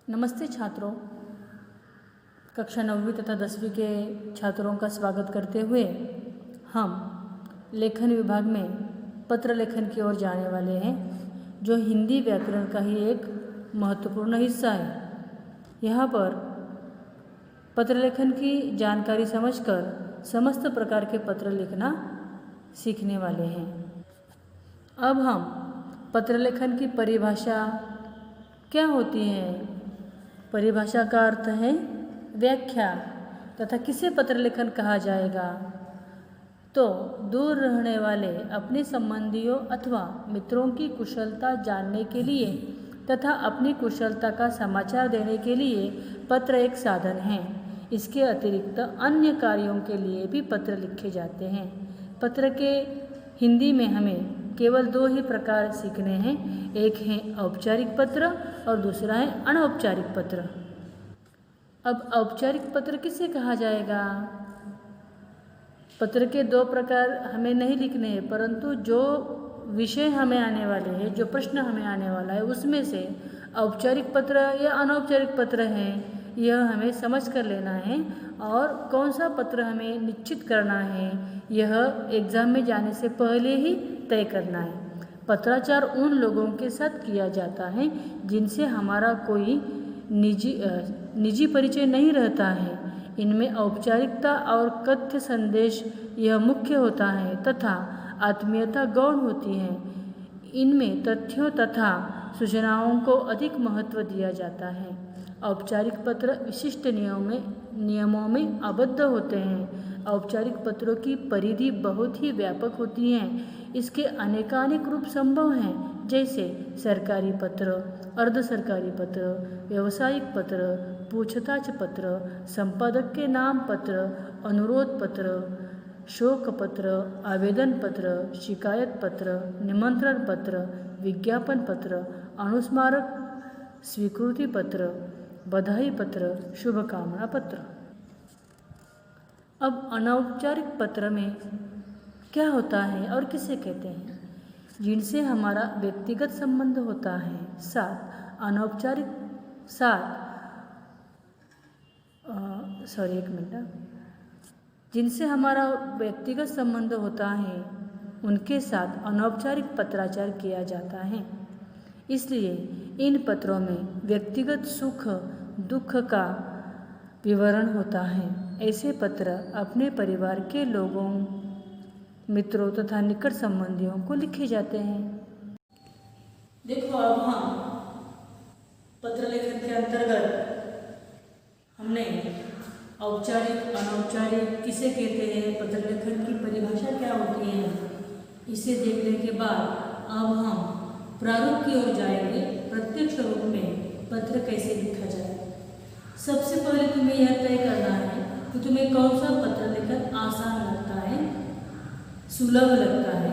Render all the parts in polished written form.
नमस्ते छात्रों, कक्षा 9वीं तथा 10वीं के छात्रों का स्वागत करते हुए हम लेखन विभाग में पत्र लेखन की ओर जाने वाले हैं, जो हिंदी व्याकरण का ही एक महत्वपूर्ण हिस्सा है। यहाँ पर पत्र लेखन की जानकारी समझकर समस्त प्रकार के पत्र लिखना सीखने वाले हैं। अब हम पत्र लेखन की परिभाषा क्या होती है, परिभाषा का अर्थ है व्याख्या तथा किसे पत्र लेखन कहा जाएगा, तो दूर रहने वाले अपने संबंधियों अथवा मित्रों की कुशलता जानने के लिए तथा अपनी कुशलता का समाचार देने के लिए पत्र एक साधन है। इसके अतिरिक्त अन्य कार्यों के लिए भी पत्र लिखे जाते हैं। पत्र के हिंदी में हमें केवल दो ही प्रकार सीखने हैं, एक है औपचारिक पत्र और दूसरा है अनौपचारिक पत्र। अब औपचारिक पत्र किसे कहा जाएगा? पत्र के दो प्रकार हमें नहीं लिखने हैं, परंतु जो विषय हमें आने वाले हैं, जो प्रश्न हमें आने वाला है, उसमें से औपचारिक पत्र या अनौपचारिक पत्र है, यह हमें समझ कर लेना है। और कौन सा पत्र हमें निश्चित करना है, यह एग्ज़ाम में जाने से पहले ही तय करना है। पत्राचार उन लोगों के साथ किया जाता है जिनसे हमारा कोई निजी परिचय नहीं रहता है। इनमें औपचारिकता और कथ्य संदेश यह मुख्य होता है तथा आत्मीयता गौण होती है। इनमें तथ्यों तथा सूचनाओं को अधिक महत्व दिया जाता है। औपचारिक पत्र विशिष्ट नियमों में आबद्ध होते हैं। औपचारिक पत्रों की परिधि बहुत ही व्यापक होती है। इसके अनेकानेक रूप संभव हैं, जैसे सरकारी पत्र, अर्ध सरकारी पत्र, व्यावसायिक पत्र, पूछताछ पत्र, संपादक के नाम पत्र, अनुरोध पत्र, शोक पत्र, आवेदन पत्र, शिकायत पत्र, निमंत्रण पत्र, विज्ञापन पत्र, अनुस्मारक स्वीकृति पत्र, बधाई पत्र, शुभकामना पत्र। अब अनौपचारिक पत्र में क्या होता है और किसे कहते हैं? जिनसे हमारा व्यक्तिगत संबंध होता है। जिनसे हमारा व्यक्तिगत संबंध होता है, उनके साथ अनौपचारिक पत्राचार किया जाता है। इसलिए इन पत्रों में व्यक्तिगत सुख दुख का विवरण होता है। ऐसे पत्र अपने परिवार के लोगों, मित्रों तथा निकट संबंधियों को लिखे जाते हैं। देखो, अब हम पत्र लेखन के अंतर्गत हमने औपचारिक अनौपचारिक किसे कहते हैं, पत्र लेखन की परिभाषा क्या होती है, इसे देखने के बाद अब हम प्रारूप की ओर जाएंगे। प्रत्यक्ष रूप में पत्र कैसे लिखा जाए। सबसे पहले तुम्हें यह तय करना है कि तुम्हें कौन सा पत्र लेखन आसान लगता है, सुलभ लगता है।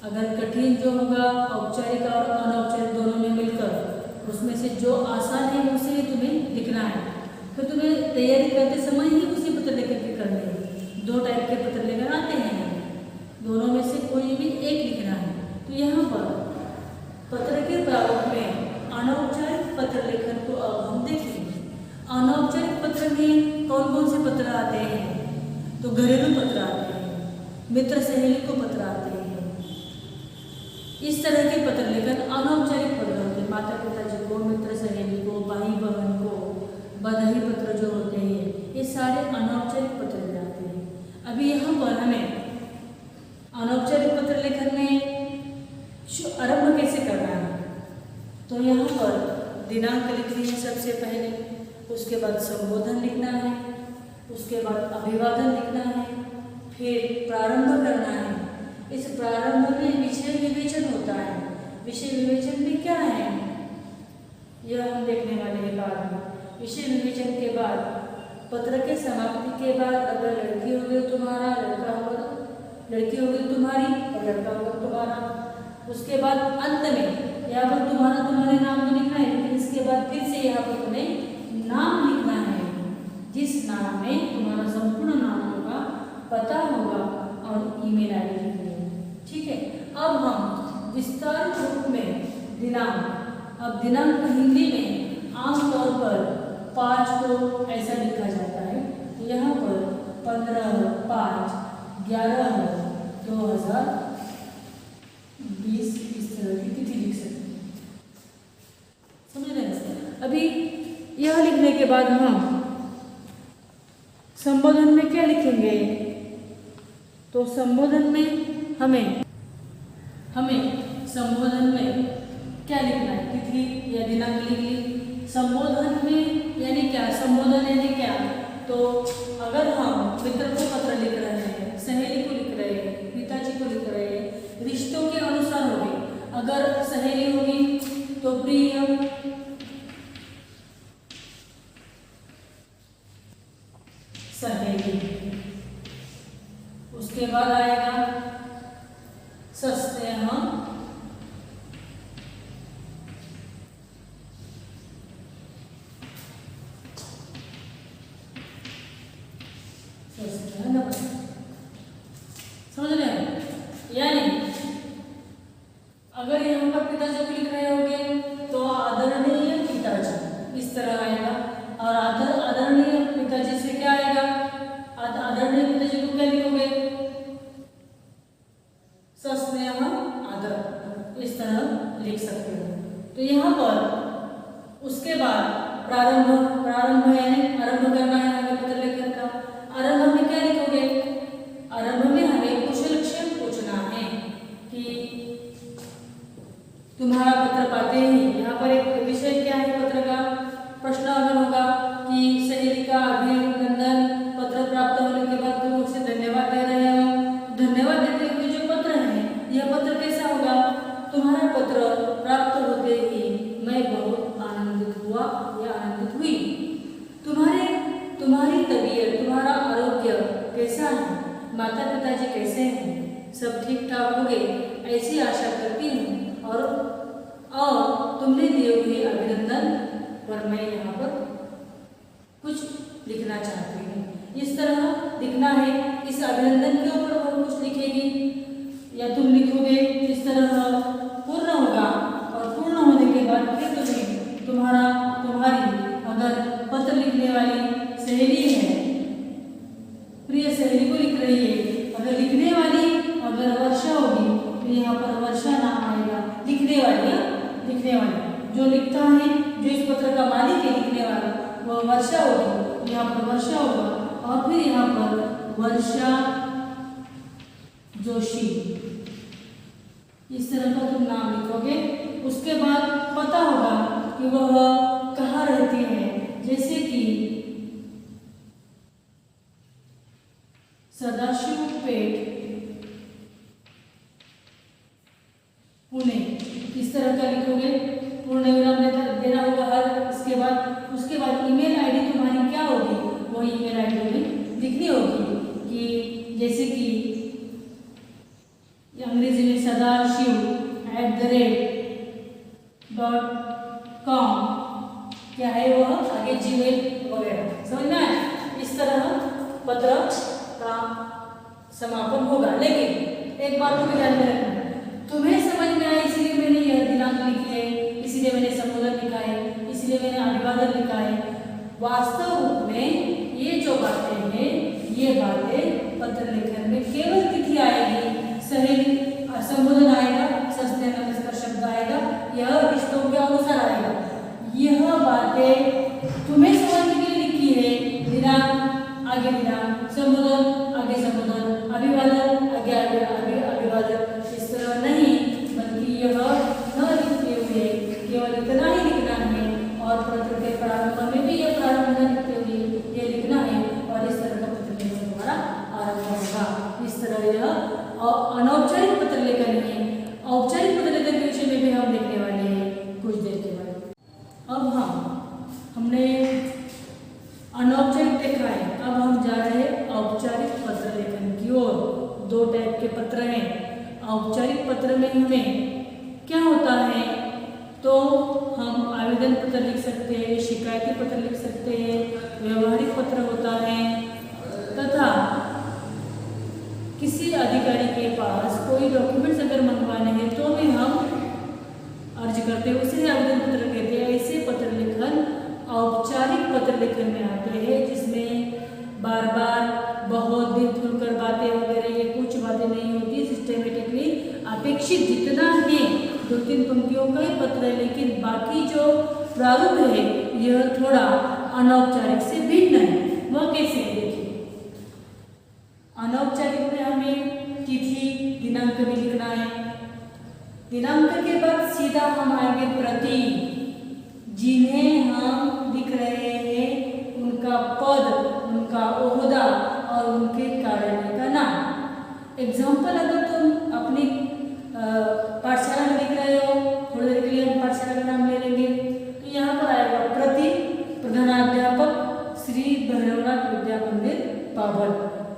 अगर कठिन जो होगा औपचारिक और अनौपचारिक दोनों में मिलकर, उसमें से जो आसान है उसे तुम्हें लिखना है। फिर तुम्हें तैयारी करते समय ही उसी पत्र लेखन की करनी है। दो टाइप के पत्र लेखन आते हैं, दोनों में से कोई भी एक लिखना है। तो यहाँ पर पत्र के प्रारूप में अनौपचारिक पत्र लेखन को अब हम देखेंगे। अनौपचारिक पत्र में कौन कौन से पत्र आते हैं? तो घरेलू पत्र आते हैं, मित्र सहेली को पत्र आते हैं। इस तरह के पत्र लेखन अनौपचारिक पत्र होते हैं। माता पिताजी को, मित्र सहेली को, भाई बहन को, बधाई पत्र जो होते हैं, ये सारे अनौपचारिक पत्र आते हैं। अभी यहाँ पर हमें अनौपचारिक पत्र लेखन में आरंभ कैसे करना है, तो यहाँ पर दिनांक लिखनी है सबसे पहले, उसके बाद संबोधन लिखना है, उसके बाद अभिवादन लिखना है, फिर प्रारंभ करना है। इस प्रारंभ में विषय विवेचन होता है। विषय विवेचन में क्या है, यह हम देखने वाले हैं बाद में। विषय विवेचन के बाद पत्र के समाप्ति के बाद अगर लड़की हो गई तुम्हारा, लड़का होगा, लड़की हो गई तुम्हारी और लड़का होगा तुम्हारा। उसके बाद अंत में यहाँ पर तुम्हारे नाम तो लिखना है, लेकिन इसके बाद फिर से यहाँ पर तुम्हें नाम लिखना है, जिस नाम में तुम्हारा संपूर्ण नाम होगा, पता होगा और ईमेल आईडी लिखनी है। ठीक है। अब हम विस्तार रूप में दिनांक, अब दिनांक हिंदी में आमतौर पर 5 को ऐसा लिखा जाता है, यहाँ पर 15/5/11/2020 इस तरह की तिथि लिख सकते हैं। समझ रहे हैं? अभी यह लिखने के बाद हम संबोधन में क्या लिखेंगे? तो संबोधन में हमें संबोधन में क्या लिखना है? तिथि या दिनांक लिख ली। संबोधन में यानी क्या? संबोधन यानी क्या? तो अगर हम मित्र को पत्र लिख रहे हैं, सहेली को लिख रहे हैं, पिताजी को लिख रहे हैं, रिश्तों के अनुसार होगी। अगर सहेली होगी तो प्रिय, सहेली, उसके बाद आएगा सस्नेह, समझ रहे हैं? यानी अगर यहाँ पर पिताजी को लिख रहे होंगे तो आदरणीय पिताजी इस तरह आएगा, और आदरणीय पिताजी से क्या आएगा? आदरणीय पिताजी को क्या लिखोगे? सस्नेह आदर, इस तरह लिख सकते हो। तो यहाँ पर उसके बाद प्रारंभ यानी आरंभ करना है हमें पत्र लेखन का। आरंभ में क्या लिखोगे? आरंभ में हमें कुशलक्षेम पूछना है कि तुम्हारा पत्र पाते ही, यहाँ पर एक विषय क्या है पत्र का? प्रश्नावली होगा कि सहेली का अभिनंदन, पत्र प्राप्त होने के बाद तुम उसे धन्यवाद दे रहे हो। धन्यवाद देते हुए जो पत्र है, यह पत्र कैसा होगा? तुम्हारा पत्र प्राप्त होते ही मैं बहुत आनंदित हुआ या आनंदित हुई। तुम्हारी तबीयत, तुम्हारा आरोग्य कैसा है? माता पिताजी कैसे हैं? सब ठीक ठाक होंगे ऐसी आशा करती हूँ। और तुमने दिए हुए अभिनंदन पर मैं यहाँ पर कुछ लिखना चाहती हूँ। इस तरह लिखना है। इस अभिनंदन के ऊपर वो कुछ लिखेगी या तुम लिखोगे। इस तरह पूर्ण होगा, और पूर्ण होने के बाद फिर तुम्हारी अगर पत्र लिखने वाली सहेली है, प्रिय सहेली को लिख रही है, अगर लिखने वाली अगर वर्षा होगी तो यहाँ पर वर्षा नाम आएगा। लिखने वाली जो लिखता है, जो इस पत्र का मालिक है, लिखने वाला, वह वर्षा होगी, यहाँ पर वर्षा होगा। और फिर यहाँ पर वर्षा जोशी, इस तरह का तुम नाम लिखोगे। उसके बाद पता होगा कि वह कहाँ रहती है, जैसे कि सदाशिव पेट, पुणे, इस तरह का लिखोगे। पूर्ण विराम देना होगा हर। उसके बाद ईमेल आईडी तुम्हारी क्या होगी? वह ईमेल आईडी में लिखनी होगी कि जैसे कि अंग्रेजी में sadaashiv@com क्या है वह, आगे जीमेल वगैरह, समझना है। इस तरह पत्र का समापन होगा। लेकिन एक बात को ध्यान में रखना, तुम्हें समझ में आया इसलिए मैंने यह दिनांक लिखी है, इसलिए मैंने संबोधन लिखा है, इसलिए मैंने अभिवादन लिखा है। वास्तव में ये जो बातें हैं, ये बातें पत्र लेखन में केवल तिथि आएगी, सहेली संबोधन आएगा, सस्नेह नमस्कार शब्द आएगा, यह रिश्तों के अनुसार आएगा। यह बातें तुम्हें समझने के लिए लिखी है। दिनांक आगे दिनांक, संबोधन आगे संबोधन, अभिवादन आगे अभिवादन, इस तरह नहीं, बल्कि यह न लिखते हुए केवल इतना ही लिखना है। और पत्र के प्रारंभ में भी यह प्रारंभ न लिखते हुए ये लिखना है, और इस तरह का पत्र लेखन हमारा आरंभ होगा। इस तरह यह अनौपचारिक पत्र लेखन है। औपचारिक पत्र लेखन के विषय में भी हम देखने वाले हैं कुछ देर के बाद। अब हमने अनौपचारिक देखा है, अब हम जा रहे हैं औपचारिक पत्र लेखन की ओर। 2 टाइप के पत्र हैं। औपचारिक पत्र में हमें क्या होता है? तो हम आवेदन पत्र लिख सकते हैं, शिकायती पत्र लिख सकते हैं, व्यवहारिक पत्र होता है, तथा किसी अधिकारी के पास कोई डॉक्यूमेंट्स अगर मंगवाने हैं तो भी हम अर्ज करते हैं, उसे आवेदन पत्र कहते हैं। ऐसे पत्र लेखन का ही पत्र है, लेकिन बाकी जो प्रारूप है यह थोड़ा अनौपचारिक से भिन्न है। वह कैसे है देखिए। अनौपचारिक में हमें तिथि दिनांक भी लिखना है। दिनांक के बाद सीधा हम आएंगे प्रति, जिन्हें हम लिख रहे हैं उनका पद, उनका ओहदा और उनके कार्यालय का नाम। एग्जाम्पल अगर तुम अपनी पाठशाला में लिख रहे हो, थोड़ी देर के लिए हम पाठशाला का नाम ले लेंगे, तो यहाँ पर आएगा प्रति प्रधानाध्यापक श्री भैरवनाथ विद्या मंदिर पाभर,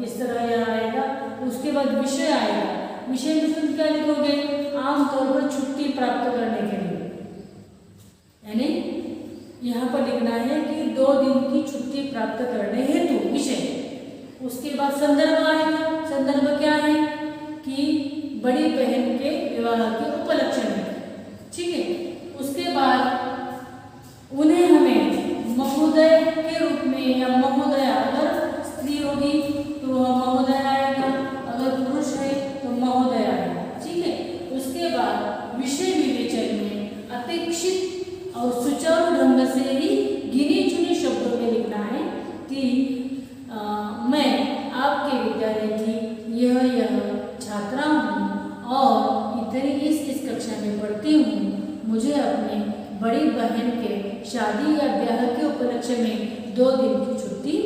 इस तरह यह आएगा। उसके बाद विषय आएगा। विषय में तुम क्या लिखोगे, आमतौर पर छुट्टी प्राप्त करने के लिए, यानी यहाँ पर लिखना है कि 2 दिन की छुट्टी प्राप्त करने हेतु विषय। उसके बाद संदर्भ आएगा। संदर्भ क्या है कि बड़ी बहन के विवाह के उपलक्ष्य में, ठीक है। उसके बाद उन्हें हमें महोदय के रूप में या महोदया, अगर स्त्री होगी तो वह महोदय आएगा, अगर पुरुष है तो महोदय आएगा, ठीक है। उसके बाद विषय विवेचन में अपेक्षित और सुचारू ढंग से ही गिने चुने शब्दों में लिखना है कि मैं आपके विद्यालय की यह छात्रा हूँ और इस कक्षा में पढ़ती हूँ। मुझे अपने बड़ी बहन के शादी या ब्याह के उपलक्ष्य में 2 दिन की छुट्टी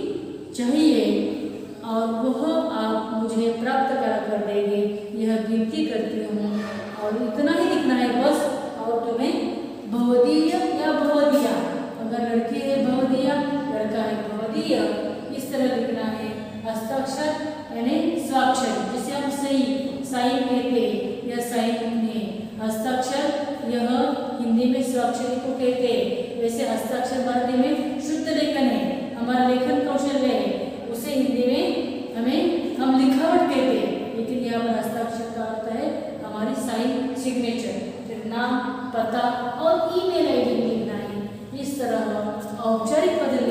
चाहिए और वह आप मुझे प्राप्त करा कर देंगे, यह विनती करती हूँ। और इतना ही लिखना है बस। और तुम्हें भवदीय या भवदिया, अगर लड़की है भवदिया, लड़का है भवदीय, इस तरह लिखना है। हस्ताक्षर यानी स्वाक्षर, जिसे हम साइन कहते हैं या साइन में हस्ताक्षर, यह हिंदी में स्वाक्षरी को कहते हैं। वैसे हस्ताक्षर भारतीय में शुद्ध लेखन है, हमारा लेखन कौशल्य है, उसे हिंदी में हम लिखावट कहते हैं, लेकिन यहाँ पर हस्ताक्षर का अर्थ है हमारी साइन सिग्नेचर, फिर नाम, पता और ईमेल आईडी लिखना है। इस तरह औपचारिक पत्र